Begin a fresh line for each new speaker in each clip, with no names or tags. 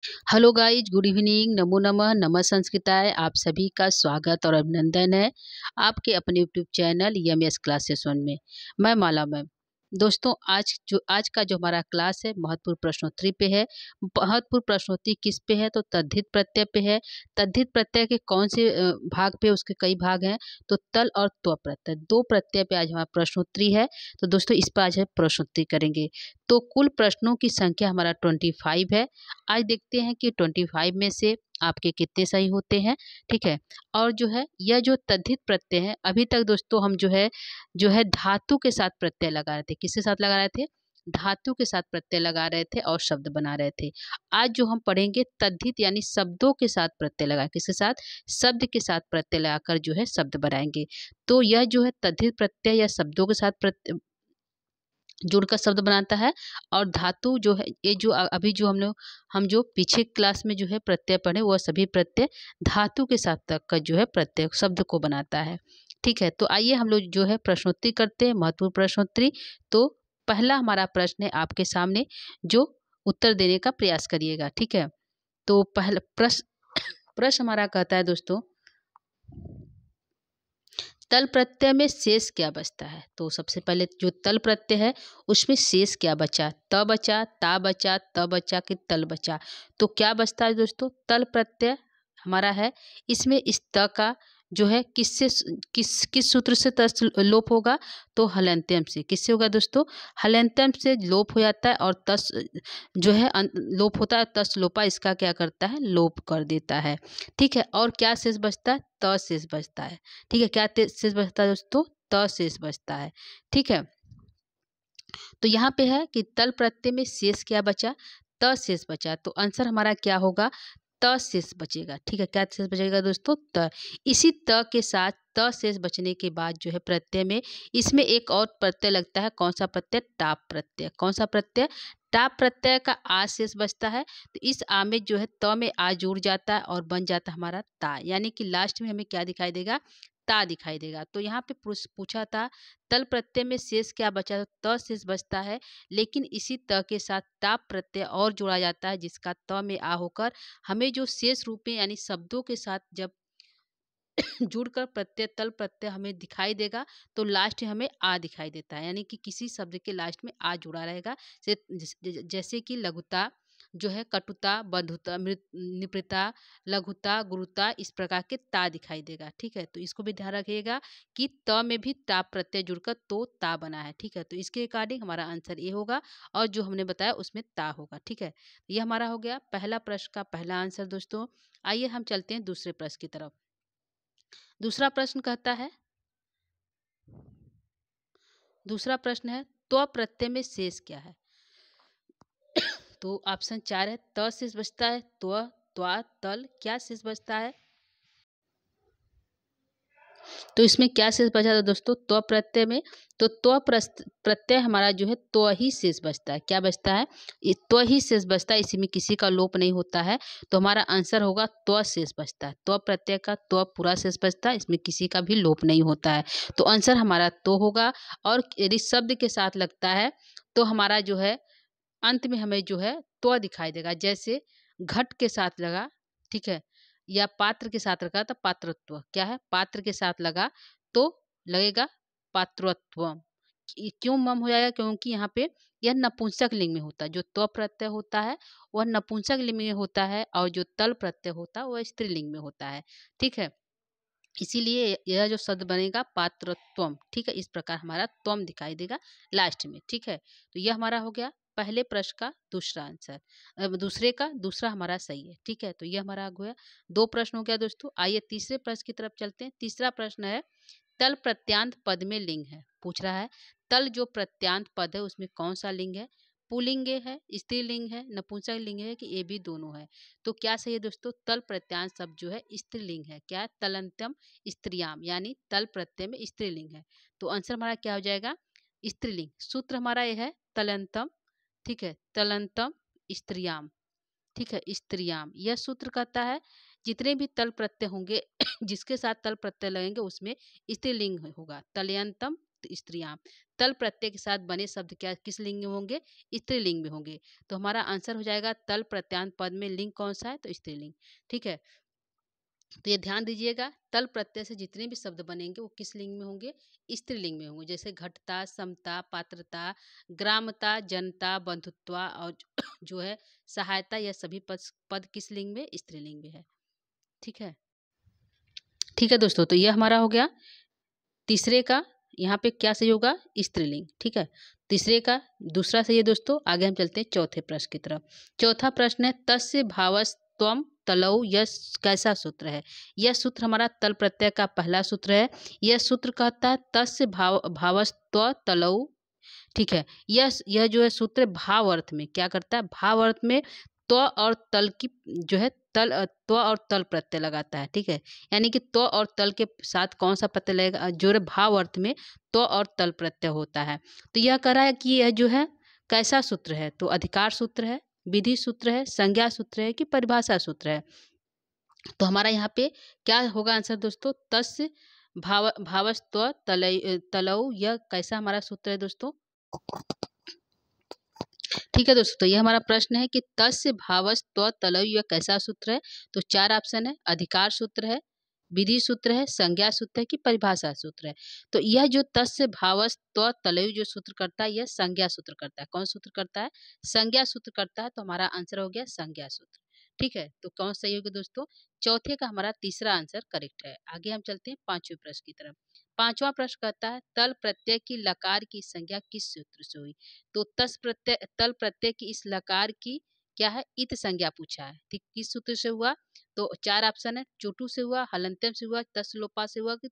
Hello guys, good evening, नमो नमः, नमः संस्कृताय। आप सभी का स्वागत और अभिनंदन है आपके अपने यूट्यूब चैनल यमएस क्लासेस वन में। मैं माला मैम। दोस्तों, आज का जो हमारा क्लास है महत्वपूर्ण प्रश्नोत्तरी पे है। महत्वपूर्ण प्रश्नोत्तरी किस पे है? तो तद्धित प्रत्यय पे है। तद्धित प्रत्यय के कौन से भाग पे? उसके कई भाग हैं। तो तल और त्व प्रत्यय, दो प्रत्यय पे आज हमारा प्रश्नोत्तरी है। तो दोस्तों, इस पर आज हम प्रश्नोत्तरी करेंगे। तो कुल प्रश्नों की संख्या हमारा 25 है। आज देखते हैं कि 25 में से आपके कितने सही होते हैं। ठीक है। और जो है यह जो तद्धित प्रत्यय है, अभी तक दोस्तों हम जो है धातु के साथ प्रत्यय लगा रहे थे। किसके साथ लगा रहे थे? धातु के साथ प्रत्यय लगा रहे थे और शब्द बना रहे थे। आज जो हम पढ़ेंगे तद्धित यानी शब्दों के साथ प्रत्यय लगा, किसके साथ? शब्द के साथ प्रत्यय लगाकर जो है शब्द बनाएंगे। तो यह जो है तद्धित प्रत्यय या शब्दों के साथ प्रत्यय जुड़कर शब्द बनाता है। और धातु जो है, ये जो अभी जो हम जो पीछे क्लास में जो है प्रत्यय पढ़े, वह सभी प्रत्यय धातु के साथ तक का जो है प्रत्यय शब्द को बनाता है। ठीक है। तो आइए हम लोग जो है प्रश्नोत्तरी करते हैं, महत्वपूर्ण प्रश्नोत्तरी। तो पहला हमारा प्रश्न है आपके सामने, जो उत्तर देने का प्रयास करिएगा। ठीक है। तो पहला प्रश्न हमारा कहता है दोस्तों, तल प्रत्यय में शेष क्या बचता है? तो सबसे पहले जो तल प्रत्यय है उसमें शेष क्या बचा? त बचा, ता बचा, त बचा कि तल बचा? तो क्या बचता है दोस्तों? तल प्रत्यय हमारा है। इसमें इस त का जो है किस सूत्र से तस लोप होगा? तो हलंत्यम से। किससे होगा दोस्तों? हलंत्यम से लोप हो जाता है। और तस जो है लोप होता है, तस लोपा इसका क्या करता है? लोप कर देता है। ठीक है। और क्या शेष बचता है? त शेष बचता है। ठीक है। क्या शेष बचता है दोस्तों? त शेष बचता है। ठीक है। तो यहाँ पे है कि तल प्रत्यय में शेष क्या बचा? त शेष बचा। तो आंसर हमारा क्या होगा? त शेष बचेगा। ठीक है। क्या शेष बचेगा दोस्तों? त। इसी त के साथ त शेष बचने के बाद जो है प्रत्यय में इसमें एक और प्रत्यय लगता है। कौन सा प्रत्यय? टाप प्रत्यय। कौन सा प्रत्यय? टाप प्रत्यय का आ शेष बचता है। तो इस आ में जो है त में आ जुड़ जाता है और बन जाता है हमारा ता, यानी कि लास्ट में हमें क्या दिखाई देगा? ता दिखाई देगा। तो यहाँ पे पूछा था तल प्रत्यय में शेष क्या बचा? तो त शेष बचता है। लेकिन इसी त के साथ टाप प्रत्यय और जोड़ा जाता है, जिसका त में आ होकर हमें जो शेष रूप में यानी शब्दों के साथ जब जुड़कर प्रत्यय तल प्रत्यय हमें दिखाई देगा, तो लास्ट में हमें आ दिखाई देता है। यानी कि किसी शब्द के लास्ट में आ जुड़ा रहेगा। जैसे कि लघुता जो है, कटुता, बंधुता, निपृता, लघुता, गुरुता, इस प्रकार के ता दिखाई देगा। ठीक है। तो इसको भी ध्यान रखिएगा कि त में भी ता प्रत्यय जुड़कर तो ता बना है। ठीक है। तो इसके अकॉर्डिंग हमारा आंसर ये होगा और जो हमने बताया उसमें ता होगा। ठीक है। ये हमारा हो गया पहला प्रश्न का पहला आंसर दोस्तों। आइए हम चलते हैं दूसरे प्रश्न की तरफ। दूसरा प्रश्न कहता है, दूसरा प्रश्न है त्व प्रत्यय में शेष क्या है? तो ऑप्शन 4 है। त शेष बचता है, त्व, त्वा, तल। क्या शेष बचता है? तो इसमें क्या शेष बचा था दोस्तों? त्व प्रत्यय में। तो त्व प्रत्यय हमारा जो है त्व ही शेष बचता है। क्या बचता है? त्व ही शेष बचता है। इसी में किसी का लोप नहीं होता है। तो हमारा आंसर होगा त्व शेष बचता है। त्व प्रत्यय का त्व पूरा शेष बचता है, इसमें किसी का भी लोप नहीं होता है। तो आंसर हमारा तो होगा। और यदि शब्द के साथ लगता है तो हमारा जो है अंत में हमें जो है त्व दिखाई देगा। जैसे घट के साथ लगा, ठीक है, या पात्र के साथ लगा तो पात्रत्व। क्या है? पात्र के साथ लगा तो लगेगा पात्रत्व। क्यों मम हो जाएगा? क्योंकि यहाँ पे यह नपुंसक लिंग में होता है। जो त्व प्रत्यय होता है वह नपुंसक लिंग में होता है, और जो तल प्रत्यय होता है वह स्त्रीलिंग में होता है। ठीक है। इसीलिए यह जो शब्द बनेगा पात्रत्वम। ठीक है। इस प्रकार हमारा त्वम दिखाई देगा लास्ट में। ठीक है। तो यह हमारा हो गया पहले प्रश्न का दूसरा आंसर। दूसरे का दूसरा हमारा सही है। ठीक है। तो यह हमारा हो गया, दो प्रश्न हो गया दोस्तों। आइए तीसरे प्रश्न की तरफ चलते हैं। तीसरा प्रश्न है, तल प्रत्यांत पद में लिंग है। पूछ रहा है तल जो प्रत्यांत पद है उसमें कौन सा लिंग है? पुल्लिंग है, स्त्रीलिंग है, नपुंसक लिंग है, कि ये भी दोनों है? तो क्या सही है दोस्तों? तल प्रत्यांत शब्द जो है स्त्रीलिंग है। क्या है? तलंत्यम स्त्रियाम, यानी तल प्रत्यय में स्त्रीलिंग है। तो आंसर हमारा क्या हो जाएगा? स्त्रीलिंग। सूत्र हमारा ये है तलंतम। ठीक है। तलंतम स्त्रियाम। ठीक है। स्त्रियाम यह सूत्र कहता है जितने भी तल प्रत्यय होंगे जिसके साथ तल प्रत्यय लगेंगे उसमें स्त्रीलिंग होगा। तलयंतम युक्त स्त्रियां। तल प्रत्यय के साथ बने शब्द क्या किस लिंग में होंगे? स्त्रीलिंग में होंगे। तो हमारा आंसर हो जाएगा तल प्रत्यांत पद में लिंग कौन सा है? तो स्त्रीलिंग। ठीक है, तो ये ध्यान दीजिएगा, तल प्रत्यय से जितने भी शब्द बनेंगे वो किस लिंग में होंगे? स्त्रीलिंग में होंगे। जैसे घटता, समता, पात्रता, ग्रामता, जनता, बंधुत्वा और जो है सहायता, यह सभी पद किस लिंग में? स्त्रीलिंग में है। ठीक है, ठीक है दोस्तों, तो यह हमारा हो गया तीसरे का। यहाँ पे क्या सही होगा? स्त्रीलिंग। ठीक है, तीसरे का दूसरा सही है दोस्तों। आगे हम चलते हैं चौथे प्रश्न की तरफ। चौथा प्रश्न है तस्य भावस्त्वम तलौ, यह कैसा सूत्र है? यह सूत्र हमारा तल प्रत्यय का पहला सूत्र है। यह सूत्र कहता है तस्य भावस्त्व तलौ। ठीक है, यह जो है सूत्र भाव अर्थ में क्या करता है? भाव अर्थ में त्व और तल की जो है त्व और तल प्रत्यय लगाता है। ठीक है, यानी कि त्व और तल के साथ कौन सा प्रत्यय लगेगा? जो है भाव अर्थ में त्व और तल प्रत्यय होता है। तो यह कह रहा है कि यह जो है कैसा सूत्र है? तो अधिकार सूत्र है, विधि सूत्र है, संज्ञा सूत्र है कि परिभाषा सूत्र है? तो हमारा यहाँ पे क्या होगा आंसर दोस्तों? तस्य भावस्त्व तलौ, यह कैसा हमारा सूत्र है दोस्तों? ठीक है दोस्तों, तो ये हमारा प्रश्न है कि तस्य भावस्त्व तलौ, यह कैसा सूत्र है? तो चार ऑप्शन है, अधिकार सूत्र है, विधि सूत्र है, संज्ञा सूत्र है कि परिभाषा सूत्र है? तो यह जो तस्य भावस्त्व तलौ जो सूत्र करता है, यह संज्ञा सूत्र करता है। कौन सूत्र करता है? संज्ञा सूत्र करता है। तो हमारा आंसर हो गया संज्ञा सूत्र। ठीक है, तो कौन सही होगा दोस्तों? चौथे का हमारा तीसरा आंसर करेक्ट है। आगे हम चलते हैं पांचवें प्रश्न की तरफ। पांचवा प्रश्न कहता है तल प्रत्यय की लकार की संज्ञा किस सूत्र से हुई? तो तल प्रत्यय की इस लकार की क्या है? इत संज्ञा पूछा है। ठीक, किस सूत्र से हुआ? तो चार ऑप्शन है, चोटू से हुआ, हलंत्यम से हुआ, तसलोपा से हुआ कि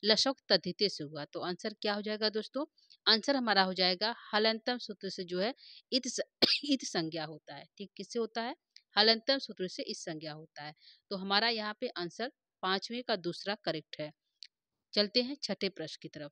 लशक तद्धिते से हुआ? तो आंसर क्या हो जाएगा दोस्तों? आंसर हमारा हो जाएगा हलंतम सूत्र से जो है इत संज्ञा होता है। ठीक, किससे होता है? हलंतम सूत्र से इस संज्ञा होता है। तो हमारा यहाँ पे आंसर पांचवें का दूसरा करेक्ट है। चलते हैं छठे प्रश्न की तरफ।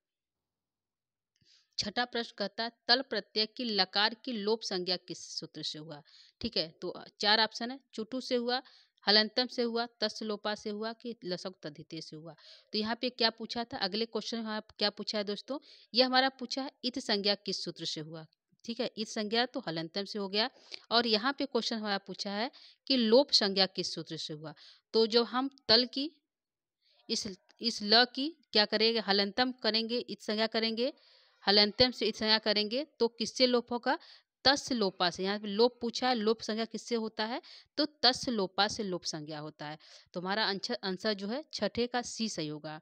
छठा प्रश्न कहता है तल प्रत्यय की लकार की लोप संज्ञा किस सूत्र से हुआ? ठीक है, तो चार ऑप्शन है, चुटू से हुआ, हलंतम से हुआ, तस्लोपा से हुआ कि लसक तद्धिते से हुआ? तो यहाँ पे क्या पूछा था? अगले क्वेश्चन में क्या पूछा है दोस्तों? ये हमारा पूछा है इत संज्ञा किस सूत्र से हुआ? ठीक है, इत संज्ञा तो हलंतम से हो गया। और यहाँ पे क्वेश्चन हमारा पूछा है कि लोप संज्ञा किस सूत्र से हुआ? तो जो हम तल की इस ल की क्या करेंगे? हलंतम करेंगे, इत संज्ञा करेंगे, हलंत्यम से इत संज्ञा करेंगे तो किससे लोप होगा? तस् लोपा से। यहाँ पे लोप पूछा है, लोप संज्ञा किससे होता है? तो तस् लोपा से लोप संज्ञा होता है। तो हमारा आंसर जो है छठे का सी सही होगा।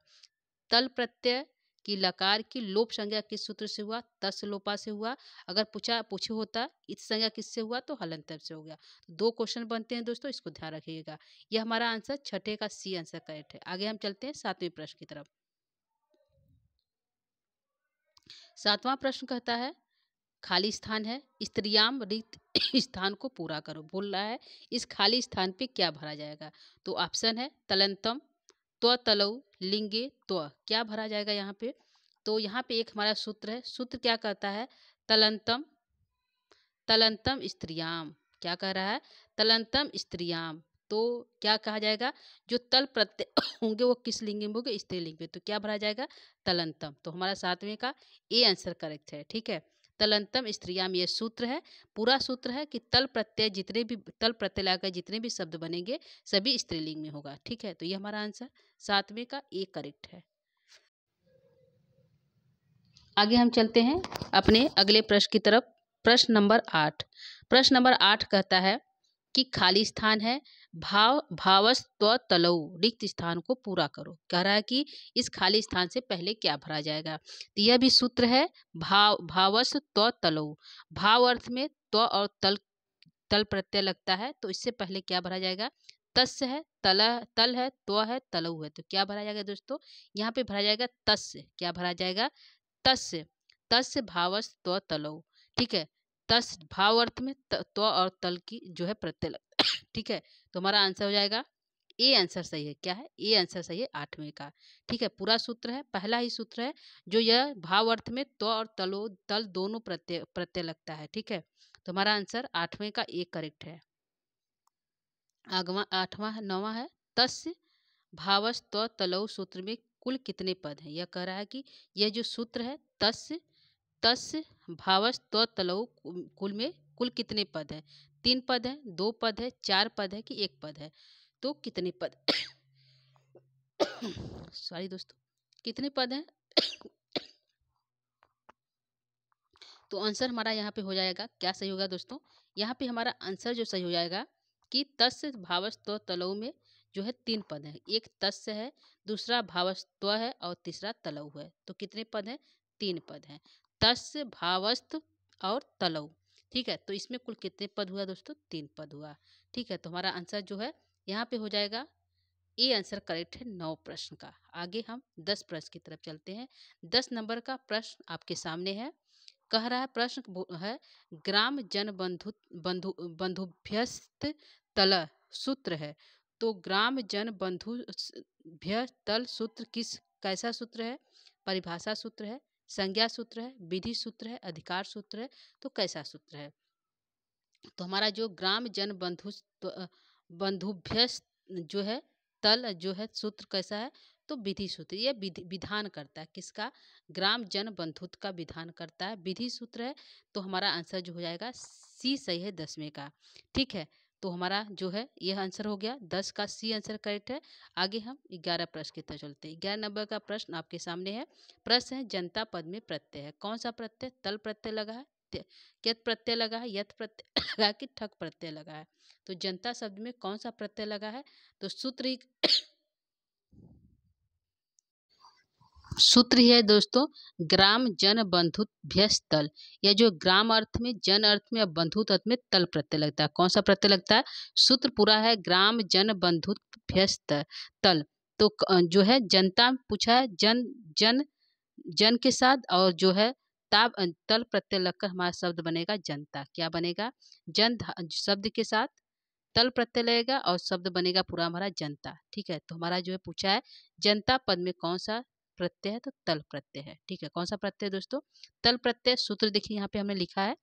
तल प्रत्यय की लकार की लोप संज्ञा किस सूत्र से हुआ? तस् लोपा से हुआ। अगर पूछे होता इत संज्ञा किससे हुआ? तो हलंत्यम से हो गया। दो क्वेश्चन बनते हैं दोस्तों, इसको ध्यान रखिएगा। यह हमारा आंसर छठे का सी आंसर करेक्ट है। आगे हम चलते हैं सातवें प्रश्न की तरफ। सातवां प्रश्न कहता है खाली स्थान है, स्त्रियाम रिक्त स्थान को पूरा करो। बोल रहा है इस खाली स्थान पे क्या भरा जाएगा? तो ऑप्शन है तलंतम, त्व तलौ, लिंगे, त्व। क्या भरा जाएगा यहाँ पे? तो यहाँ पे एक हमारा सूत्र है। सूत्र क्या कहता है? तलंतम तलंतम स्त्रियाम। क्या कह रहा है? तलंतम स्त्रियाम। तो क्या कहा जाएगा? जो तल प्रत्यय होंगे वो किस लिंग में होंगे? स्त्रीलिंग में। तो क्या भरा जाएगा? तलंतम। तो हमारा सातवें का ए आंसर करेक्ट है। ठीक है, तलंतम स्त्रियाम ये सूत्र है। पूरा सूत्र है कि तल प्रत्यय जितने भी तल प्रत्यय लाकर जितने भी शब्द बनेंगे सभी स्त्रीलिंग में होगा। ठीक है, तो ये हमारा आंसर सातवें का ए करेक्ट है। आगे हम चलते हैं अपने अगले प्रश्न की तरफ। प्रश्न नंबर 8। प्रश्न नंबर 8 कहता है कि खाली स्थान है, भावस्त्व तलौ, रिक्त स्थान को पूरा करो। कह रहा है कि इस खाली स्थान से पहले क्या भरा जाएगा? तो यह भी सूत्र है भावस्त्व तलौ। भाव अर्थ में त्व और तल प्रत्यय लगता है, तो इससे पहले क्या भरा जाएगा? तस्य है, तल है, त्व है, तलौ है। तो क्या भरा जाएगा दोस्तों? यहाँ पे भरा जाएगा तस्य। क्या भरा जाएगा? तस्य। तस्य भावस्त्व तलौ। ठीक है, तस भाव अर्थ में त्व और तल की जो है प्रत्यय लगता है। ठीक है, तो हमारा आंसर हो जाएगा ए आंसर सही है। क्या है? ए आंसर सही है आठवें का। ठीक है, पूरा सूत्र है, पहला ही सूत्र है जो यह भाव अर्थ में त्व और तल दोनों प्रत्यय लगता है। ठीक है, तो हमारा आंसर आठवें का ए करेक्ट है। आठवां नौवां है तस्य भावस्त्व तलौ सूत्र में कुल कितने पद हैं। यह कह रहा है कि यह जो सूत्र है तस्य तस्य भावस् त्व तलौ कुल में कुल कितने पद हैं। 3 पद हैं, 2 पद है, 4 पद है कि 1 पद है। तो कितने पद सॉरी दोस्तों, कितने पद हैं। तो आंसर हमारा यहाँ पे हो जाएगा, क्या सही होगा दोस्तों, यहाँ पे हमारा आंसर जो सही हो जाएगा कि तस्य भावस्त्व तलौ में जो है 3 पद हैं। एक तस्य है, दूसरा भावस्त्व है और तीसरा तलौ है। तो कितने पद हैं, 3 पद हैं, तस्य भावस्त्व और तलौ। ठीक है, तो इसमें कुल कितने पद हुआ दोस्तों, 3 पद हुआ। ठीक है, तो हमारा आंसर जो है यहाँ पे हो जाएगा, ये आंसर करेक्ट है 9 प्रश्न का। आगे हम 10 प्रश्न की तरफ चलते हैं। 10 नंबर का प्रश्न आपके सामने है। कह रहा है, प्रश्न है ग्राम जन बंधुभ्यस्त तल सूत्र है। तो ग्राम जन बंधुभ्य तल सूत्र कैसा सूत्र है। परिभाषा सूत्र है, संज्ञा सूत्र है, विधि सूत्र है, अधिकार सूत्र है। तो कैसा सूत्र है। तो हमारा जो ग्राम जन बंधुभ्यस्त जो है तल जो है सूत्र कैसा है, तो विधि सूत्र। ये विधान करता है किसका, ग्राम जन बंधुत्व का विधान करता है, विधि सूत्र है। तो हमारा आंसर जो हो जाएगा सी सही है 10वें का। ठीक है, तो हमारा जो है यह आंसर हो गया, 10 का सी आंसर करेक्ट है। आगे हम 11 प्रश्न की तरफ चलते हैं। 11 नंबर का प्रश्न आपके सामने है। प्रश्न है जनता पद में प्रत्यय है। कौन सा प्रत्यय, तल प्रत्यय लगा है, कियत प्रत्यय लगा है, यत प्रत्यय लगा है कि ठक प्रत्यय लगा है। तो जनता शब्द में कौन सा प्रत्यय लगा है। तो सूत्र ही है दोस्तों, ग्राम जन बंधुभ्यस्त तल। यह जो ग्राम अर्थ में, जन अर्थ में और बंधुत अर्थ में तल प्रत्यय लगता है। कौन सा प्रत्यय लगता है, सूत्र पूरा है ग्राम जन बंधुभ्यस्त तल। तो जो है जनता पूछा है, जन जन जन के साथ और जो है ताब तल प्रत्यय लगकर हमारा शब्द बनेगा जनता। क्या बनेगा, जन शब्द के साथ तल प्रत्यय लगेगा और शब्द बनेगा पूरा हमारा जनता। ठीक है, तो हमारा जो है पूछा है जनता पद में कौन सा प्रत्यय है, तो तल प्रत्यय है। ठीक है, कौन सा प्रत्यय दोस्तों, तल प्रत्यय। सूत्र देखिए यहाँ पे हमने लिखा है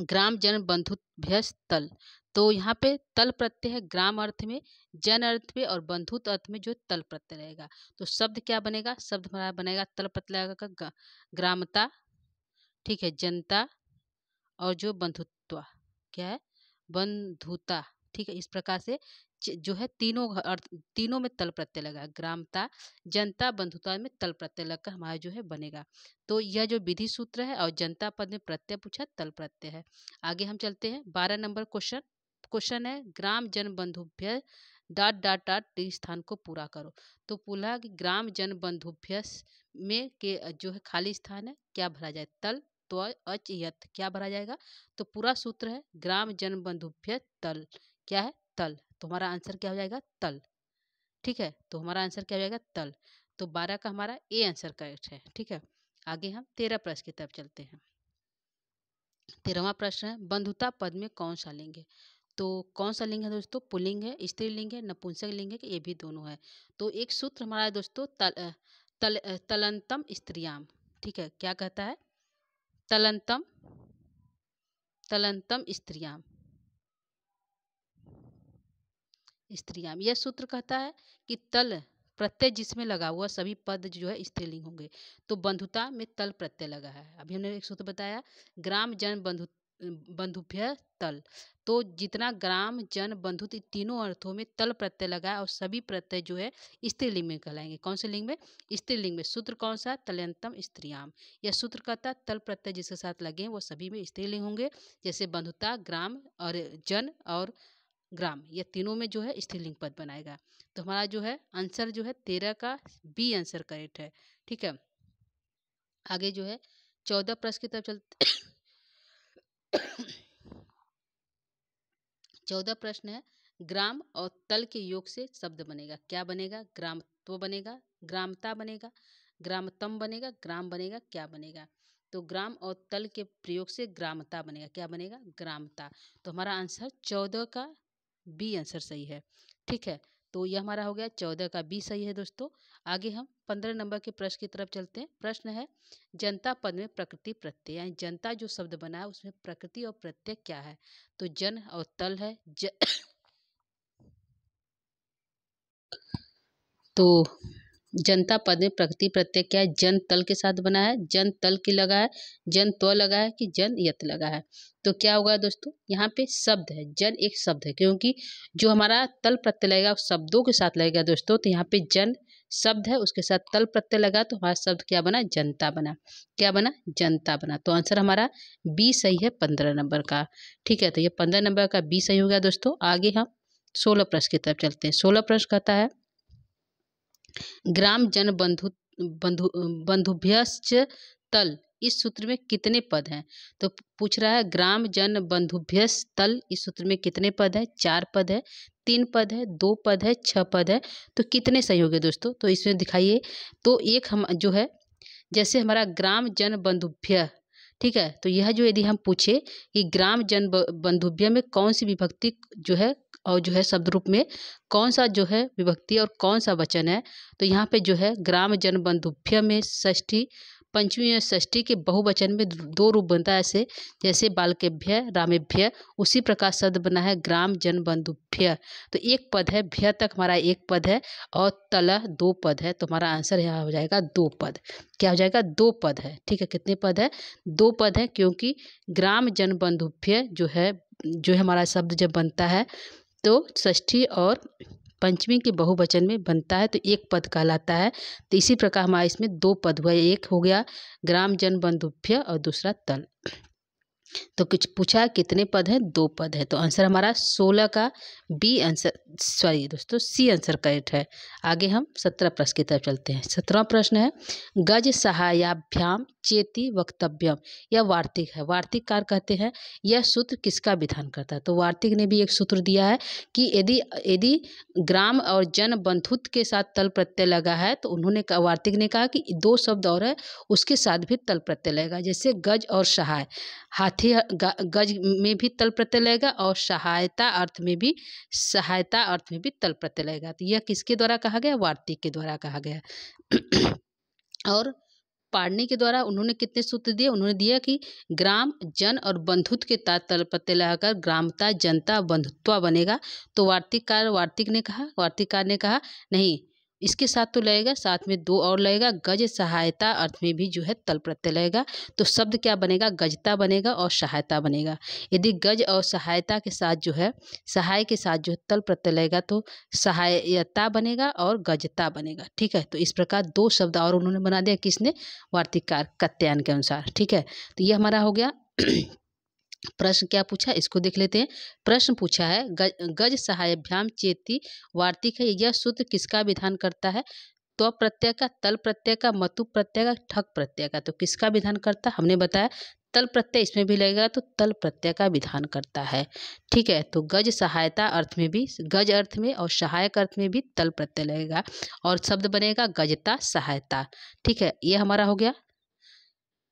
ग्राम जन बंधुभ्यस्त तल। तो यहाँ पे तल प्रत्यय है ग्राम अर्थ में, जन अर्थ में और बंधुत अर्थ में जो तल प्रत्यय रहेगा। तो शब्द क्या बनेगा, शब्द हमारा बनेगा तल प्रत्यय का ग्रामता। ठीक है, जनता और जो बंधुत्व क्या है, बंधुता। ठीक है, इस प्रकार से जो है तीनों अर्थ, तीनों में तल प्रत्यय लगा, ग्रामता, जनता, बंधुता में तल प्रत्यय लगकर हमारा जो है बनेगा। तो यह जो विधि सूत्र है और जनता पद में प्रत्यय पूछा, तल प्रत्यय है। आगे हम चलते हैं 12 नंबर क्वेश्चन है ग्राम जन बंधुभ्य डाट डाट डाट स्थान को पूरा करो। तो पूरा ग्राम जन बंधुभ्य में के जो है खाली स्थान है, क्या भरा जाए, तल तो अच यत क्या भरा जाएगा। तो पूरा सूत्र है ग्राम जन बंधुभ्य तल, क्या है, तल। तो हमारा आंसर क्या हो जाएगा, तल। ठीक है, तो हमारा आंसर क्या हो जाएगा, तल। तो 12 का हमारा ए आंसर करेक्ट है। ठीक है, आगे हम 13 प्रश्न की तरफ चलते हैं। 13वां प्रश्न है बंधुता पद में कौन सा लिंग है। तो कौन सा लिंग है दोस्तों, पुल्लिंग है, स्त्रीलिंग है, नपुंसक लिंग है कि ये भी दोनों है। तो एक सूत्र हमारा है दोस्तों तलंतम स्त्रियाम। ठीक है, क्या कहता है, तलंतम तलंतम स्त्रियाम स्त्रियाम। यह सूत्र कहता है कि तल प्रत्यय जिसमें लगा हुआ सभी पद जो है स्त्रीलिंग होंगे। तो बंधुता में तल प्रत्यय लगा है। अभी हमने एक सूत्र बताया ग्राम जन बंधुभ्य तल। तो जितना ग्राम जन बंधुत तीनों अर्थों में तल प्रत्यय लगा है और सभी प्रत्यय जो है स्त्रीलिंग में कहलाएंगे। कौन से लिंग में, स्त्रीलिंग में। सूत्र कौन सा, तलयंतम स्त्रियाम। यह सूत्र कहता है तल प्रत्यय जिसके साथ लगे हैं वो सभी में स्त्रीलिंग होंगे, जैसे बंधुता, ग्राम और जन और ग्राम, ये तीनों में जो है स्त्रीलिंग पद बनाएगा। तो हमारा जो है आंसर जो है 13 का बी आंसर करेक्ट है। ठीक है, आगे जो है 14 प्रश्न की तरफ चलते 14 प्रश्न है ग्राम और तल के योग से शब्द बनेगा। क्या बनेगा, ग्रामत्व बनेगा, ग्रामता बनेगा, ग्रामतम बनेगा, ग्राम बनेगा, क्या बनेगा। तो ग्राम और तल के प्रयोग से ग्रामता बनेगा। क्या बनेगा, ग्रामता। तो हमारा आंसर 14 का बी आंसर सही है। ठीक है, तो यह हमारा हो गया 14 का बी सही है दोस्तों। आगे हम 15 नंबर के प्रश्न की तरफ चलते हैं। प्रश्न है जनता पद में प्रकृति प्रत्यय, यानी जनता जो शब्द बना है उसमें प्रकृति और प्रत्यय क्या है। तो जन और तल है तो जनता पद में प्रकृति प्रत्यय क्या है, जन तल के साथ बना है, जन तल की लगा है, जन त्व लगा है कि जन यत लगा है। तो क्या होगा दोस्तों, यहाँ पे शब्द है, जन एक शब्द है, क्योंकि जो हमारा तल प्रत्यय लगेगा शब्दों के साथ लगेगा दोस्तों। तो यहाँ पे जन शब्द है, उसके साथ तल प्रत्यय लगा तो हमारा शब्द क्या बना, जनता बना। क्या बना, जनता बना। तो आंसर हमारा बी सही है 15 नंबर का। ठीक है, तो ये 15 नंबर का बी सही हो गया दोस्तों। आगे हम 16 प्रश्न की तरफ चलते हैं। 16 प्रश्न कहता है ग्राम जन बंधु बंधु बंधुभ्यश्च तल, इस सूत्र में कितने पद हैं। तो पूछ रहा है ग्राम जन बंधुभ्यश्च तल, इस सूत्र में कितने पद है, 4 पद है, 3 पद है, 2 पद है, 6 पद है। तो कितने सही होंगे दोस्तों, तो इसमें दिखाइए। तो एक हम जो है, जैसे हमारा ग्राम जन बंधुभ्य, ठीक है, तो यह जो यदि हम पूछे कि ग्राम जन बंधुभ्य में कौन सी विभक्ति जो है और जो है शब्द रूप में कौन सा जो है विभक्ति और कौन सा वचन है, तो यहाँ पे जो है ग्राम जन बंधुभ्य में षष्ठी पंचमी या षष्ठी के बहुवचन में 2 रूप बनता है, ऐसे जैसे बालकेभ्य रामेभ्य, उसी प्रकार शब्द बना है ग्राम जन बंधुभ्य। तो एक पद है, भ्य तक हमारा एक पद है और तलह 2 पद है। तो हमारा आंसर यहाँ हो जाएगा 2 पद। क्या हो जाएगा, 2 पद है। ठीक है, कितने पद है, 2 पद है, क्योंकि ग्राम जन बंधुभ्य जो है हमारा शब्द जब बनता है तो षष्ठी और पंचमी के बहुवचन में बनता है तो एक पद कहलाता है। तो इसी प्रकार हमारा इसमें 2 पद हुआ, एक हो गया ग्राम जन बंधुभ्य और दूसरा तल। तो कुछ पूछा कितने पद हैं, 2 पद है। तो आंसर हमारा 16 का बी आंसर, सॉरी दोस्तों सी आंसर करेक्ट है। आगे हम 17 प्रश्न की तरफ चलते हैं। 17वां प्रश्न है गज सहायाभ्याम चेति वक्तव्यम, यह वार्तिक है। वार्तिककार कहते हैं यह सूत्र किसका विधान करता है। तो वार्तिक ने भी एक सूत्र दिया है कि यदि ग्राम और जन बंधुत्व के साथ तल प्रत्यय लगा है तो उन्होंने वार्तिक ने कहा कि 2 शब्द और है उसके साथ भी तल प्रत्यय लगेगा, जैसे गज और सहाय, हाथी गज में भी तल प्रत्यय लगेगा और सहायता अर्थ में भी तल प्रत्यय लगेगा। तो यह किसके द्वारा कहा गया, वार्तिक के द्वारा कहा गया। और पाणिनि के द्वारा उन्होंने कितने सूत्र दिए, उन्होंने दिया कि ग्राम जन और बंधुत्व के साथ तल प्रत्यय लगाकर ग्रामता जनता बंधुत्व बनेगा। तो वार्तिककार ने कहा नहीं, इसके साथ तो लगेगा, साथ में 2 और लगेगा, गज सहायता अर्थ में भी जो है तल प्रत्यय लगेगा। तो शब्द क्या बनेगा, गजता बनेगा और सहायता बनेगा। यदि गज और सहायता के साथ जो है सहाय के साथ जो तल प्रत्यय लगेगा तो सहायता बनेगा और गजता बनेगा। ठीक है, तो इस प्रकार 2 शब्द और उन्होंने बना दिया, किसने, वार्तिककार कात्यायन के अनुसार। ठीक है, तो ये हमारा हो गया। प्रश्न क्या पूछा, इसको देख लेते हैं। प्रश्न पूछा है गज सहायभ्याम चेति, वार्तिक है, यह सूत्र किसका विधान करता है। त्व प्रत्यय का, तल प्रत्यय का, मतु प्रत्यय का, ठक प्रत्यय का। तो किसका विधान करता है, हमने बताया तल प्रत्यय इसमें भी लगेगा तो तल प्रत्यय का विधान करता है। ठीक है, तो गज सहायता अर्थ में भी, गज अर्थ में और सहायक अर्थ में भी तल प्रत्यय लगेगा और शब्द बनेगा गजता सहायता। ठीक है, ये हमारा हो गया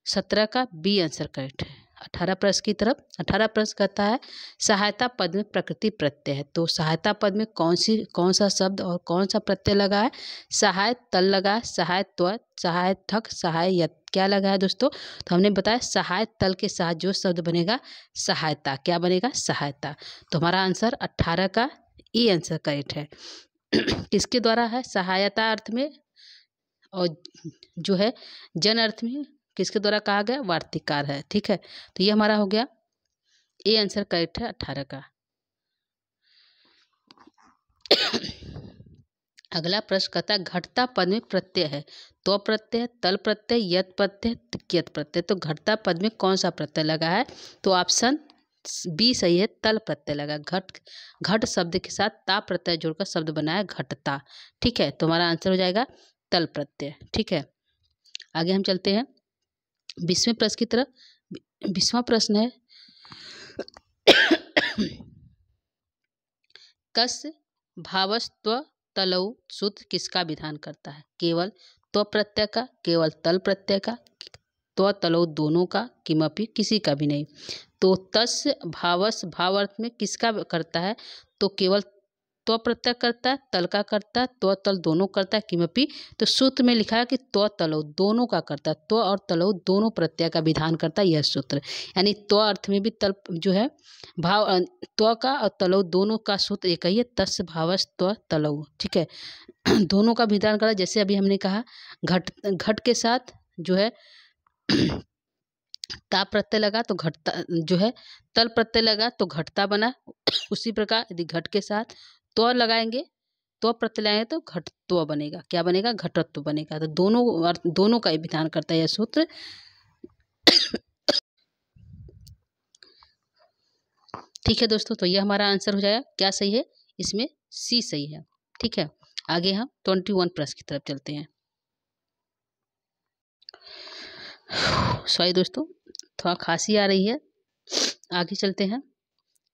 17 का बी आंसर करेक्ट है। 18 प्रश्न की तरफ। 18 प्रश्न कहता है सहायता पद में प्रकृति प्रत्यय है। तो सहायता पद में कौन सा शब्द और कौन सा प्रत्यय लगा है, सहाय तल लगा है, सहाय त्व, सहाय ठक, सहाय यत, क्या लगा है दोस्तों। तो हमने बताया सहाय तल के साथ जो शब्द बनेगा सहायता, क्या बनेगा, सहायता। तो हमारा आंसर 18 का ई आंसर करेक्ट है। किसके द्वारा है, सहायता अर्थ में और जो है जन अर्थ में किसके द्वारा कहा गया, वार्तिककार है। ठीक है, तो ये हमारा हो गया ए आंसर करेक्ट है 18 का। अगला प्रश्न कहता है घटता पद में प्रत्यय है, तो प्रत्यय, तल प्रत्यय, यत प्रत्यय, कियत प्रत्यय। तो घटता पद में कौन सा प्रत्यय लगा है, तो ऑप्शन बी सही है, तल प्रत्यय लगा। घट शब्द के साथ ता प्रत्यय जोड़कर शब्द बना है घटता। ठीक है, तो हमारा आंसर हो जाएगा तल प्रत्यय। ठीक है, आगे हम चलते हैं 20वें प्रश्न की तरफ। 20वां प्रश्न है कस भावस्त्व तलौ सूत्र किसका विधान करता है, केवल त्व प्रत्यय का, केवल तल प्रत्यय का, त्व तलौ दोनों का, किमपि किसी का भी नहीं। तो तस् भावस भाव अर्थ में किसका करता है, तो केवल त्व प्रत्यय करता है, तल का करता है, त्व तल दोनों करता है, किमपि। तो सूत्र में लिखा है कि त्व तलौ दोनों का करता है, त्व और तलौ दोनों प्रत्यय का विधान करता है यह सूत्र। यानी त्व अर्थ में भी तल जो है भाव, त्व का और तलौ दोनों का सूत्र एक ही है, तस्य भावस् त्व तलौ। ठीक है, दोनों का विधान करा। जैसे अभी हमने कहा घट, घट के साथ जो है ता प्रत्यय लगा तो घटता जो है, तल प्रत्यय लगा तो घटता बना। उसी प्रकार यदि घट के साथ त्व लगाएंगे, त्व प्रत्यय लगाएंगे तो घटत्व बनेगा। क्या बनेगा? घटत्व बनेगा। तो दोनों का विधान करता है यह सूत्र। ठीक है दोस्तों, तो यह हमारा आंसर हो जाएगा। क्या सही है? इसमें सी सही है। ठीक है, आगे हम 21 प्रश्न की तरफ चलते हैं। सॉरी दोस्तों, थोड़ा खांसी आ रही है। आगे चलते हैं।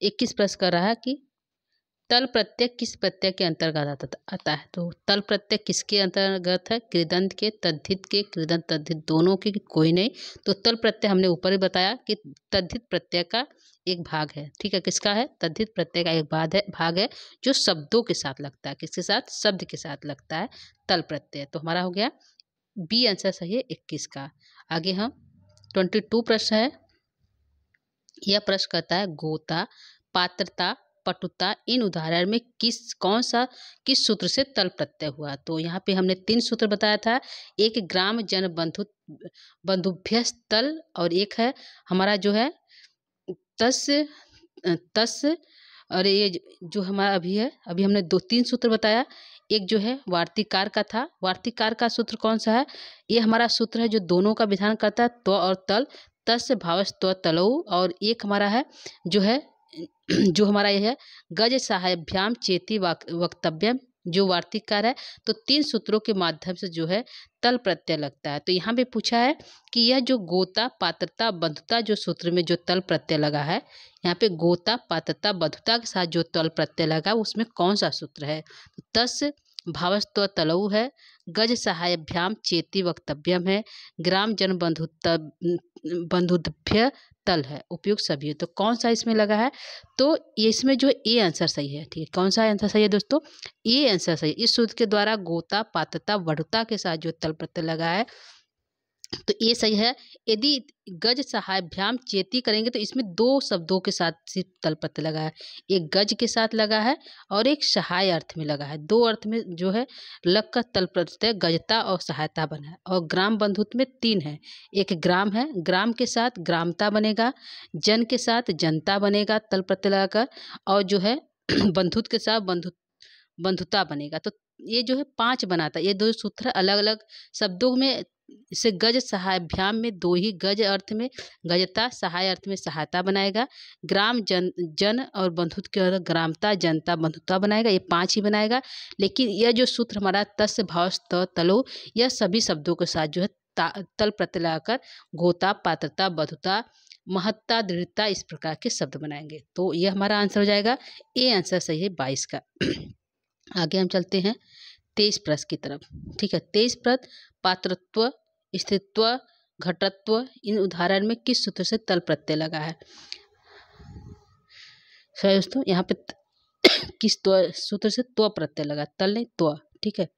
21 प्रश्न कर रहा है कि तल प्रत्यय किस प्रत्यय के अंतर्गत आता है? तो तल प्रत्यय किसके अंतर्गत है? कृदंत के, तद्धित के, कृदंत तद्धित दोनों के, कोई नहीं। तो तल प्रत्यय हमने ऊपर ही बताया कि तद्धित प्रत्यय का एक भाग है। ठीक है, किसका है? तद्धित प्रत्यय का एक भाग है जो शब्दों के साथ लगता है। किसके साथ? शब्द के साथ लगता है तल प्रत्यय। तो हमारा हो गया बी आंसर सही है 21 का। आगे हम 22 प्रश्न है। यह प्रश्न कहता है गोता, पात्रता, पटुता इन उदाहरण में किस सूत्र से तल प्रत्यय हुआ? तो यहाँ पे हमने 3 सूत्र बताया था। एक ग्राम जन बंधुभ्य तल, और एक है हमारा जो है तस और ये जो हमारा अभी हमने 2-3 सूत्र बताया। एक जो है वार्तिकार का था। वार्तिकार का सूत्र कौन सा है? ये हमारा सूत्र है जो दोनों का विधान करता है, त्व और तल, तस्य भावस् त्व तलौ। और एक हमारा है जो है जो हमारा ये है गज सहायभ्याम चेति वक्तव्यम, जो वार्तिककार है। तो 3 सूत्रों के माध्यम से जो है तल प्रत्यय लगता है। तो यहाँ पे पूछा है कि यह जो गोता, पात्रता, बंधुता जो सूत्र में जो तल प्रत्यय लगा है, यहाँ पे गोता, पात्रता, बंधुता के साथ जो तल प्रत्यय लगा उसमें कौन सा सूत्र है? तो तस् भावस्त्व तलऊ है, गज सहायभ्याम चेति वक्तव्यम है, ग्राम जन बंधुभ्य तल है, उपयुक्त सभी है। तो कौन सा इसमें लगा है? तो ये इसमें जो ए आंसर सही है। ठीक है, कौन सा आंसर सही है दोस्तों? ए आंसर सही है। इस सूत्र के द्वारा गोता, पात्रता, वढ़ुता के साथ जो तल प्रत्यय लगा है तो ये सही है। यदि गज सहायभ्याम चेती करेंगे तो इसमें 2 शब्दों के साथ सिर्फ तल प्रत्यय लगा है। एक गज के साथ लगा है और एक सहाय अर्थ में लगा है। 2 अर्थ में जो है लग का तल प्रत्यय गजता और सहायता बना है। और ग्राम बंधुत्व में 3 है। एक ग्राम है, ग्राम के साथ ग्रामता बनेगा, जन के साथ जनता बनेगा तल प्रत्यय लगाकर, और जो है बंधुत्व के साथ बंधुता बनेगा। तो ये जो है 5 बनाता है। ये 2 सूत्र अलग अलग शब्दों में। इसे गज सहायभ्याम में 2 ही गज अर्थ में गजता, सहाय अर्थ में सहायता बनाएगा। ग्राम जन और बंधुत्व के अर्थ ग्रामता, जनता, बंधुता बनाएगा। ये 5 ही बनाएगा। लेकिन यह जो सूत्र हमारा तस्य भावस् तलो, यह सभी शब्दों के साथ जो है तल प्रत्यय लगाकर गोता, पात्रता, बंधुता, महत्ता, दृढ़ता इस प्रकार के शब्द बनाएंगे। तो यह हमारा आंसर हो जाएगा। ए आंसर सही है 22 का। आगे हम चलते हैं 23 प्रश्न की तरफ। ठीक है, 23 प्रश्न पात्रत्व, स्त्रीत्व, घटत्व इन उदाहरण में किस सूत्र से तल प्रत्यय लगा है? सही दोस्तों, यहाँ पे किस सूत्र से त्व प्रत्यय लगा, तल नहीं त्व। ठीक है,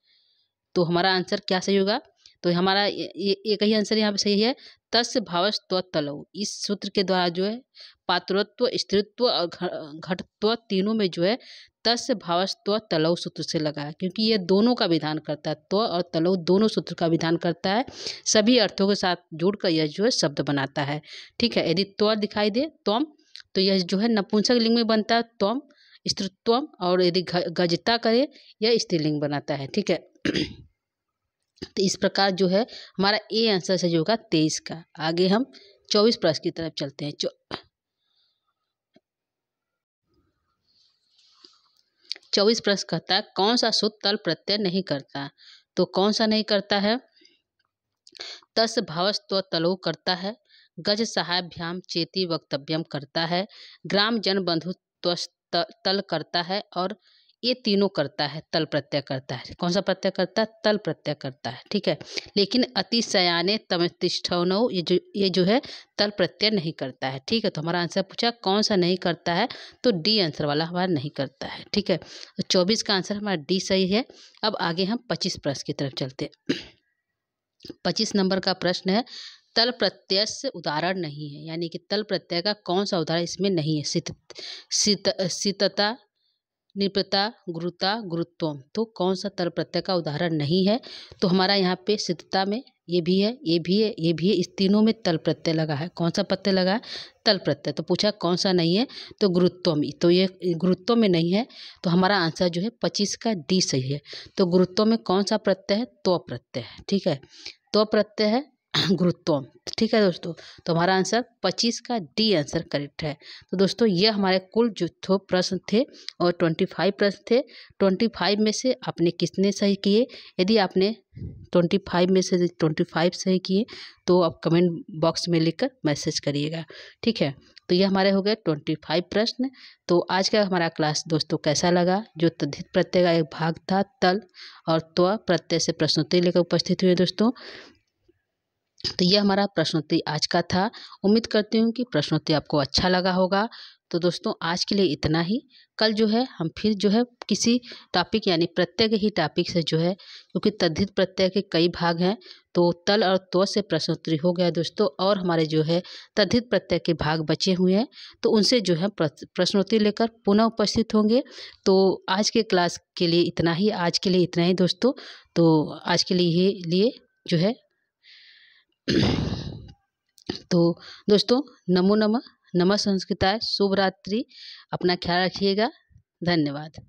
तो हमारा आंसर क्या सही होगा? तो हमारा एक ही आंसर यहाँ पे सही है, तस्य भावस् त्व तलौ। इस सूत्र के द्वारा जो है पात्रत्व, स्त्रीत्व और घटत्व तीनों में जो है तस्य भावस् त्व तलौ सूत्र से लगा है, क्योंकि ये दोनों का विधान करता है। त्व और तलौ दोनों सूत्र का विधान करता है। सभी अर्थों के साथ जुड़कर यह जो है शब्द बनाता है। ठीक है, यदि त्व दिखाई दे त्वम, तो यह जो है नपुंसक लिंग में बनता है त्वम, स्त्रीत्वम, और यदि गजता करे यह स्त्रीलिंग बनाता है। ठीक है, तो इस प्रकार जो है हमारा ए आंसर सही होगा 23 का। आगे हम 24 प्रश्न की तरफ चलते हैं। 24 प्रश्न कहता है कौन सा सूत्र तल प्रत्यय नहीं करता? तो कौन सा नहीं करता है? तस् भावस् त्व तलो करता है, गज सहायभ्याम चेति वक्तव्यम करता है, ग्राम जन बंधु तल करता है, और ये तीनों करता है, तल प्रत्यय करता है। कौन सा प्रत्यय करता है? तल प्रत्यय करता है, ठीक है। लेकिन अतिशयाने तमतिष्ठनौ ये जो है तल प्रत्यय नहीं करता है, ठीक है। तो हमारा आंसर पूछा कौन सा नहीं करता है, तो डी आंसर वाला हमारा नहीं करता है, ठीक है। तो 24 का आंसर हमारा डी सही है। अब आगे हम 25 प्रश्न की तरफ चलते हैं। 25 नंबर का प्रश्न है, तल प्रत्यय से उदाहरण नहीं है, यानी कि तल प्रत्यय का कौन सा उदाहरण इसमें नहीं है? शीतता, निपता, गुरुता, गुरुत्वम, तो कौन सा तल प्रत्यय का उदाहरण नहीं है? तो हमारा यहाँ पे शीतता में ये भी है, ये भी है, ये भी है, इस तीनों में तल प्रत्यय लगा है। कौन सा प्रत्यय लगा है? तल प्रत्यय। तो पूछा कौन सा नहीं है, तो गुरुत्वम, तो ये गुरुत्व में नहीं है। तो हमारा आंसर जो है 25 का डी सही है। तो गुरुत्व में कौन सा प्रत्यय है? त्व प्रत्यय है, ठीक है। त्व प्रत्यय है गुरुत्वम, ठीक है दोस्तों। तो हमारा आंसर 25 का डी आंसर करेक्ट है। तो दोस्तों ये हमारे कुल जो प्रश्न थे और 25 प्रश्न थे। 25 में से आपने कितने सही किए? यदि आपने 25 में से 25 सही किए तो आप कमेंट बॉक्स में लिखकर मैसेज करिएगा, ठीक है। तो ये हमारे हो गए 25 प्रश्न। तो आज का हमारा क्लास दोस्तों कैसा लगा? जो तद्धित प्रत्यय का एक भाग था तल और त्व प्रत्यय से प्रश्नोत्तरी लेकर उपस्थित हुए दोस्तों। तो ये हमारा प्रश्नोत्तरी आज का था। उम्मीद करती हूँ कि प्रश्नोत्तरी आपको अच्छा लगा होगा। तो दोस्तों आज के लिए इतना ही। कल जो है हम फिर जो है किसी टॉपिक यानी प्रत्यय के ही टॉपिक से जो है, क्योंकि तद्धित प्रत्यय के कई भाग हैं, तो तल और त्व से प्रश्नोत्तरी हो गया दोस्तों, और हमारे जो है तद्धित प्रत्यय के भाग बचे हुए हैं, तो उनसे जो है प्रश्नोत्तरी लेकर पुनः उपस्थित होंगे। तो आज के क्लास के लिए इतना ही, आज के लिए इतना ही दोस्तों। तो आज के लिए जो है तो दोस्तों नमो नमः, नमः संस्कृताय, शुभ रात्रि, अपना ख्याल रखिएगा, धन्यवाद।